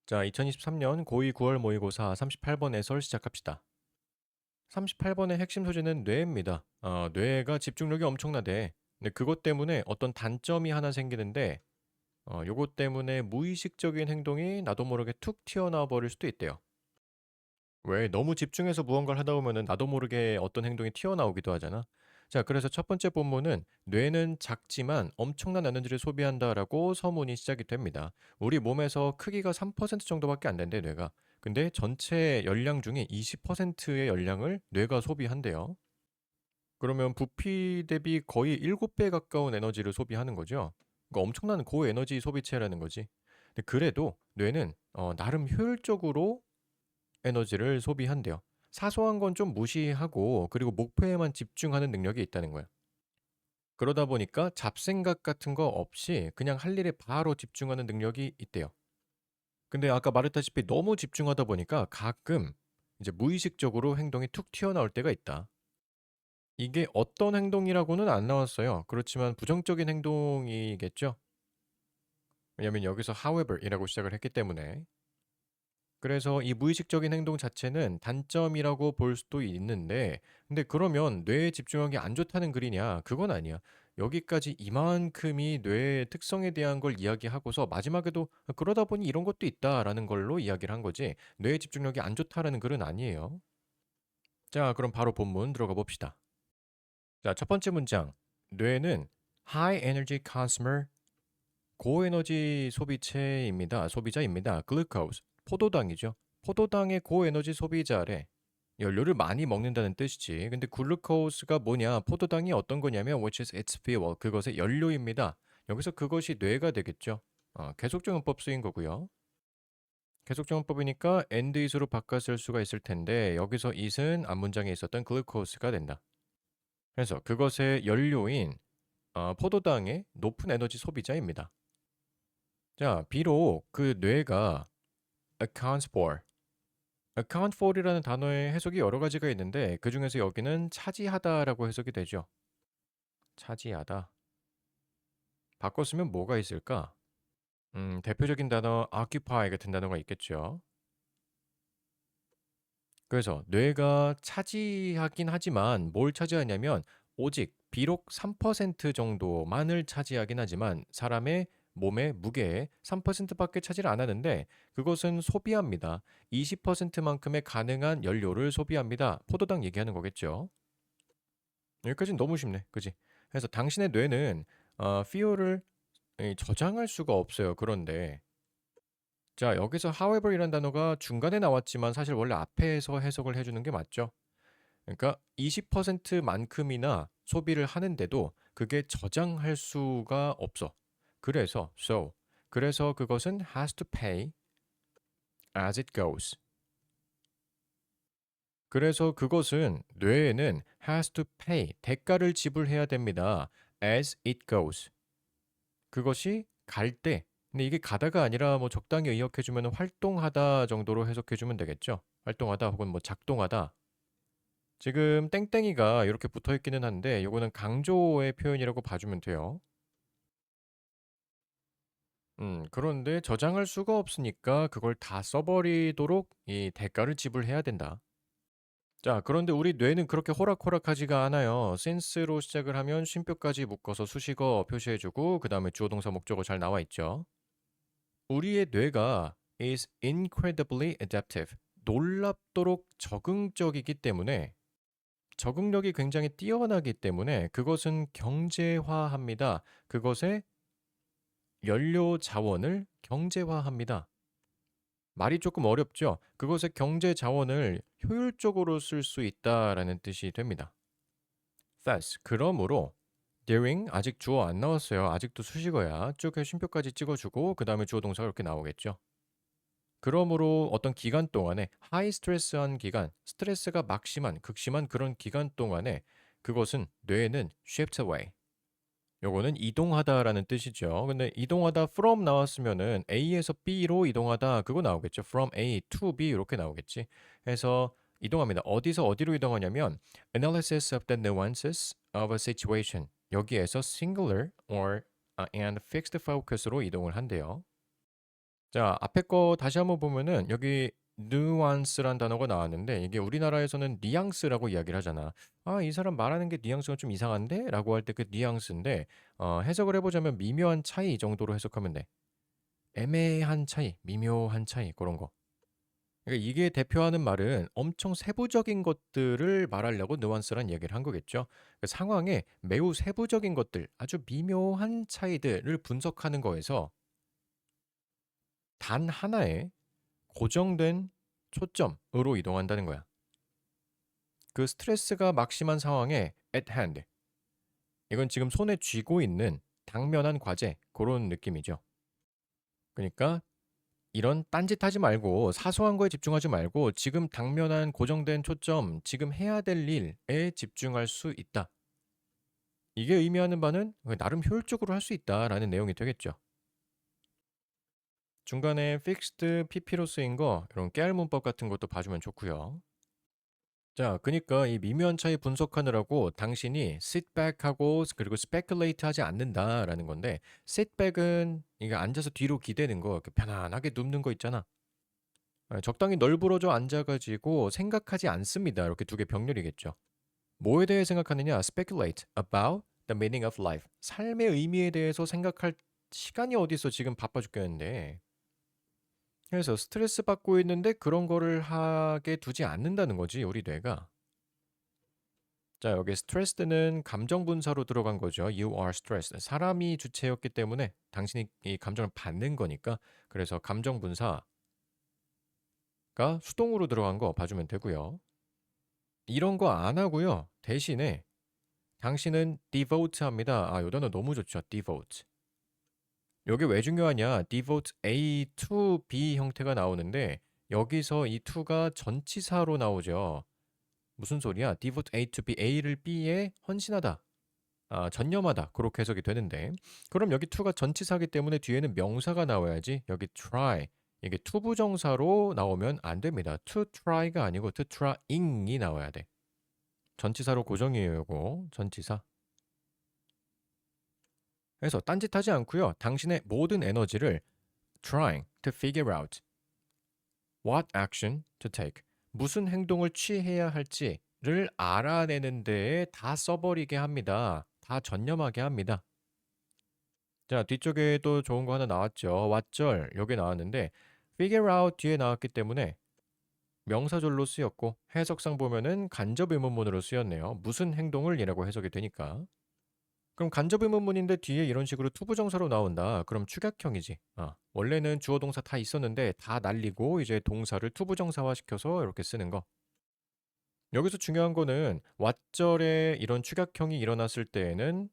자, 2023년 고2 9월 모의고사 38번 해설 시작합시다. 38번의 핵심 소재는 뇌입니다. 뇌가 집중력이 엄청나대. 근데 그것 때문에 어떤 단점이 하나 생기는데, 요것 때문에 무의식적인 행동이 나도 모르게 툭 튀어나와 버릴 수도 있대요. 왜 너무 집중해서 무언가를 하다 보면은 나도 모르게 어떤 행동이 튀어나오기도 하잖아. 자, 그래서 첫 번째 본문은 뇌는 작지만 엄청난 에너지를 소비한다라고 서문이 시작이 됩니다. 우리 몸에서 크기가 3% 정도밖에 안 된대, 뇌가. 근데 전체 열량 중에 20%의 열량을 뇌가 소비한대요. 그러면 부피 대비 거의 7배 가까운 에너지를 소비하는 거죠. 그러니까 엄청난 고에너지 소비체라는 거지. 근데 그래도 뇌는 나름 효율적으로 에너지를 소비한대요. 사소한 건 좀 무시하고 그리고 목표에만 집중하는 능력이 있다는 거예요. 그러다 보니까 잡생각 같은 거 없이 그냥 할 일에 바로 집중하는 능력이 있대요. 근데 아까 말했다시피 너무 집중하다 보니까 가끔 이제 무의식적으로 행동이 툭 튀어나올 때가 있다. 이게 어떤 행동이라고는 안 나왔어요. 그렇지만 부정적인 행동이겠죠? 왜냐면 여기서 however이라고 시작을 했기 때문에. 그래서 이 무의식적인 행동 자체는 단점이라고 볼 수도 있는데, 근데 그러면 뇌에 집중하기 안 좋다는 글이냐? 그건 아니야. 여기까지 이만큼이 뇌의 특성에 대한 걸 이야기하고서 마지막에도 그러다 보니 이런 것도 있다라는 걸로 이야기를 한 거지. 뇌의 집중력이 안 좋다라는 글은 아니에요. 자, 그럼 바로 본문 들어가 봅시다. 자, 첫 번째 문장. 뇌는 high energy consumer, 고에너지 소비체입니다. 소비자입니다. glucose, 포도당이죠. 포도당의 고에너지 소비자래. 연료를 많이 먹는다는 뜻이지. 근데 글루코스가 뭐냐? 포도당이 어떤 거냐면 which is its fuel. 그것의 연료입니다. 여기서 그것이 뇌가 되겠죠. 계속적용법 쓰인 거고요. 계속적용법이니까 and is로 바꿔 쓸 수가 있을 텐데 여기서 it은 앞문장에 있었던 글루코스가 된다. 그래서 그것의 연료인 포도당의 높은 에너지 소비자입니다. 자, 비록 그 뇌가 accounts for, account for이라는 단어의 해석이 여러 가지가 있는데 그중에서 여기는 차지하다라고 해석이 되죠. 차지하다. 바꿔 쓰면 뭐가 있을까? 대표적인 단어 occupy 같은 단어가 있겠죠. 그래서 뇌가 차지하긴 하지만 뭘 차지하냐면 오직 비록 3% 정도만을 차지하긴 하지만 사람의 몸의 무게의 3%밖에 차지를 안 하는데 그것은 소비합니다. 20%만큼의 가능한 연료를 소비합니다. 포도당 얘기하는 거겠죠. 여기까지는 너무 쉽네. 그지? 그래서 당신의 뇌는 fuel을 저장할 수가 없어요. 그런데 자, 여기서 however이란 단어가 중간에 나왔지만 사실 원래 앞에서 해석을 해 주는 게 맞죠. 그러니까 20%만큼이나 소비를 하는데도 그게 저장할 수가 없어. 그래서 그래서 그것은 has to pay as it goes. 그래서 그것은 뇌에는 has to pay 대가를 지불해야 됩니다. as it goes. 그것이 갈 때. 근데 이게 가다가 아니라 뭐 적당히 의역해 주면 활동하다 정도로 해석해 주면 되겠죠. 활동하다 혹은 뭐 작동하다. 지금 땡땡이가 이렇게 붙어 있기는 한데 요거는 강조의 표현이라고 봐주면 돼요. 그런데 저장할 수가 없으니까 그걸 다 써버리도록 이 대가를 지불해야 된다. 자, 그런데 우리 뇌는 그렇게 호락호락하지가 않아요. since로 시작을 하면 쉼표까지 묶어서 수식어 표시해주고 그 다음에 주어 동사 목적어 잘 나와 있죠. 우리의 뇌가 is incredibly adaptive. 놀랍도록 적응적이기 때문에 적응력이 굉장히 뛰어나기 때문에 그것은 경제화합니다. 그것의 연료 자원을 경제화합니다. 말이 조금 어렵죠? 그것의 경제 자원을 효율적으로 쓸 수 있다라는 뜻이 됩니다. thus, 그러므로 during 아직 주어 안 나왔어요. 아직도 수식어야. 쭉 해 쉼표까지 찍어주고 그 다음에 주어 동사가 이렇게 나오겠죠. 그러므로 어떤 기간 동안에 하이 스트레스한 기간, 스트레스가 막심한, 극심한 그런 기간 동안에 그것은 뇌는 shift away. 요거는 이동하다라는 뜻이죠. 근데 이동하다 from 나왔으면은 A에서 B로 이동하다 그거 나오겠죠. from A to B 이렇게 나오겠지. 해서 이동합니다. 어디서 어디로 이동하냐면 analysis of the nuances of a situation. 여기에서 singular or and fixed focus로 이동을 한대요. 자, 앞에 거 다시 한번 보면은 여기 nuance란 단어가 나왔는데 이게 우리나라에서는 뉘앙스라고 이야기를 하잖아. "아 이 사람 말하는 게 뉘앙스가 좀 이상한데?" 라고 할 때 그 뉘앙스인데 해석을 해 보자면 미묘한 차이 정도로 해석하면 돼. 애매한 차이, 미묘한 차이 그런 거. 그러니까 이게 대표하는 말은 엄청 세부적인 것들을 말하려고 nuance란 이야기를 한 거겠죠. 그 상황에 매우 세부적인 것들, 아주 미묘한 차이들을 분석하는 거에서 단 하나의 고정된 초점으로 이동한다는 거야. 그 스트레스가 막심한 상황에 at hand. 이건 지금 손에 쥐고 있는 당면한 과제 그런 느낌이죠. 그러니까 이런 딴짓하지 말고 사소한 거에 집중하지 말고 지금 당면한 고정된 초점, 지금 해야 될 일에 집중할 수 있다. 이게 의미하는 바는 나름 효율적으로 할 수 있다라는 내용이 되겠죠. 중간에 fixed pp로 쓰인 거 이런 깨알 문법 같은 것도 봐주면 좋고요. 자, 그니까 이 미묘한 차이 분석하느라고 당신이 sit back하고 그리고 speculate 하지 않는다라는 건데 sit back은 이게 앉아서 뒤로 기대는 거, 이렇게 편안하게 눕는 거 있잖아. 적당히 널브러져 앉아가지고 생각하지 않습니다. 이렇게 두 개 병렬이겠죠. 뭐에 대해 생각하느냐? speculate about the meaning of life. 삶의 의미에 대해서 생각할 시간이 어디 있어? 지금 바빠 죽겠는데. 그래서 스트레스 받고 있는데 그런 거를 하게 두지 않는다는 거지, 우리 뇌가. 자, 여기 stressed는 감정 분사로 들어간 거죠. You are stressed. 사람이 주체였기 때문에 당신이 이 감정을 받는 거니까. 그래서 감정 분사가 수동으로 들어간 거 봐주면 되고요. 이런 거 안 하고요. 대신에 당신은 devote 합니다. 아, 요 단어 너무 좋죠. devote. 요게 왜 중요하냐? devote A to B 형태가 나오는데 여기서 이 to가 전치사로 나오죠. 무슨 소리야? devote A to B, A를 B에 헌신하다. 아, 전념하다. 그렇게 해석이 되는데 그럼 여기 to가 전치사기 때문에 뒤에는 명사가 나와야지. 여기 try 이게 투부정사로 나오면 안 됩니다. to try가 아니고 to trying이 나와야 돼. 전치사로 고정이에요, 요거. 전치사. 그래서 딴짓하지 않고요. 당신의 모든 에너지를 trying to figure out what action to take. 무슨 행동을 취해야 할지를 알아내는 데에 다 써버리게 합니다. 다 전념하게 합니다. 자, 뒤쪽에 또 좋은 거 하나 나왔죠. 왓절 여기 나왔는데 figure out 뒤에 나왔기 때문에 명사절로 쓰였고 해석상 보면은 간접 의문문으로 쓰였네요. 무슨 행동을 이라고 해석이 되니까. 그럼 간접 의문문인데 뒤에 이런 식으로 투부정사로 나온다. 그럼 축약형이지. 원래는 주어 동사 다 있었는데 다 날리고 이제 동사를 투부정사화 시켜서 이렇게 쓰는 거. 여기서 중요한 거는 왓절에 이런 축약형이 일어났을 때에는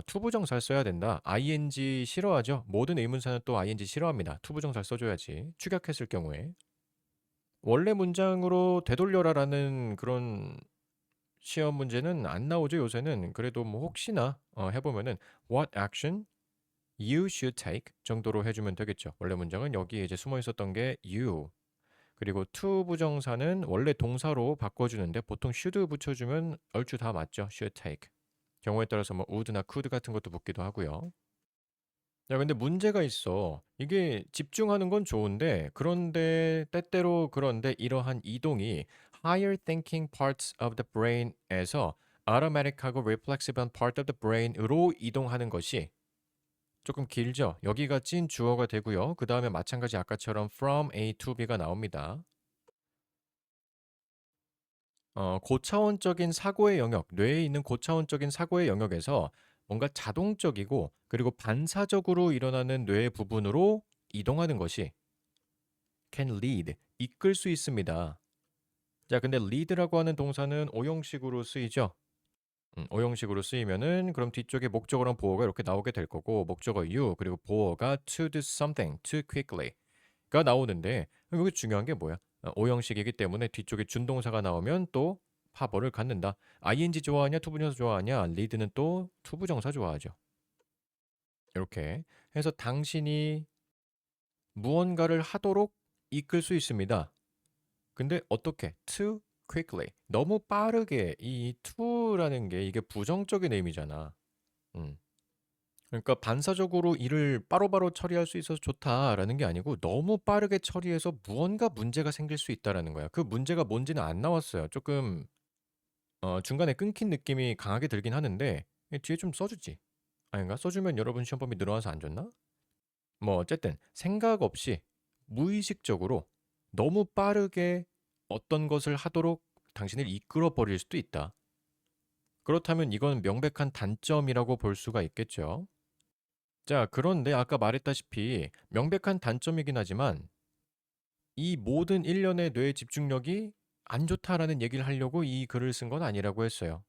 투부정사를 써야 된다. ing 싫어하죠? 모든 의문사는 또 ing 싫어합니다. 투부정사를 써줘야지. 축약했을 경우에. 원래 문장으로 되돌려라라는 그런 시험 문제는 안 나오죠, 요새는. 그래도 뭐 혹시나 해보면은 what action you should take 정도로 해주면 되겠죠. 원래 문장은 여기에 이제 숨어 있었던 게 you. 그리고 to 부정사는 원래 동사로 바꿔주는데 보통 should 붙여주면 얼추 다 맞죠. should take. 경우에 따라서 뭐 would나 could 같은 것도 붙기도 하고요. 야, 근데 문제가 있어. 이게 집중하는 건 좋은데, 그런데, 때때로 그런데 이러한 이동이 higher thinking parts of the brain에서 automatic하고 reflexive part of the brain으로 이동하는 것이 조금 길죠. 여기가 찐 주어가 되고요. 그 다음에 마찬가지 아까처럼 from A to B가 나옵니다. 고차원적인 사고의 영역, 뇌에 있는 고차원적인 사고의 영역에서 뭔가 자동적이고 그리고 반사적으로 일어나는 뇌의 부분으로 이동하는 것이 can lead, 이끌 수 있습니다. 자, 근데 lead라고 하는 동사는 오형식으로 쓰이죠. 오형식으로 쓰이면은 그럼 뒤쪽에 목적어랑 보어가 이렇게 나오게 될 거고 목적어 you 그리고 보어가 to do something too quickly가 나오는데 여기 중요한 게 뭐야? 오형식이기 때문에 뒤쪽에 준동사가 나오면 또 파벌을 갖는다. ing 좋아하냐 투부정사 좋아하냐 lead는 또 투부정사 좋아하죠. 이렇게 해서 당신이 무언가를 하도록 이끌 수 있습니다. 근데 어떻게? too quickly. 너무 빠르게 이 to라는 게 이게 부정적인 의미잖아. 음. 그러니까 반사적으로 일을 바로바로 처리할 수 있어서 좋다라는 게 아니고 너무 빠르게 처리해서 무언가 문제가 생길 수 있다라는 거야. 그 문제가 뭔지는 안 나왔어요. 조금 중간에 끊긴 느낌이 강하게 들긴 하는데 뒤에 좀 써 주지. 아닌가? 써 주면 여러분 시험 범위 늘어나서 안 좋나? 뭐 어쨌든 생각 없이 무의식적으로 너무 빠르게 어떤 것을 하도록 당신을 이끌어 버릴 수도 있다. 그렇다면 이건 명백한 단점이라고 볼 수가 있겠죠. 자, 그런데 아까 말했다시피 명백한 단점이긴 하지만 이 모든 일련의 뇌 집중력이 안 좋다라는 얘기를 하려고 이 글을 쓴 건 아니라고 했어요.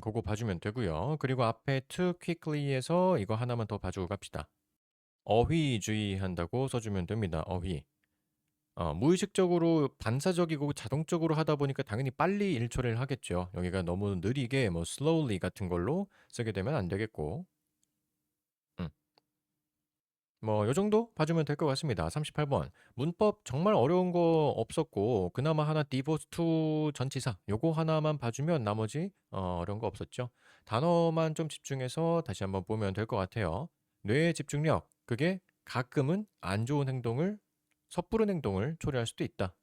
그거 봐주면 되고요. 그리고 앞에 too quickly에서 이거 하나만 더 봐주고 갑시다. 어휘주의한다고 써주면 됩니다. 어휘. 무의식적으로 반사적이고 자동적으로 하다 보니까 당연히 빨리 일 처리를 하겠죠. 여기가 너무 느리게 뭐 slowly 같은 걸로 쓰게 되면 안 되겠고. 음. 뭐 요 정도 봐주면 될 것 같습니다. 38번. 문법 정말 어려운 거 없었고 그나마 하나 디보스 투 전치사 요거 하나만 봐주면 나머지 어려운 거 없었죠. 단어만 좀 집중해서 다시 한번 보면 될 것 같아요. 뇌의 집중력 그게 가끔은 안 좋은 행동을 섣부른 행동을 초래할 수도 있다.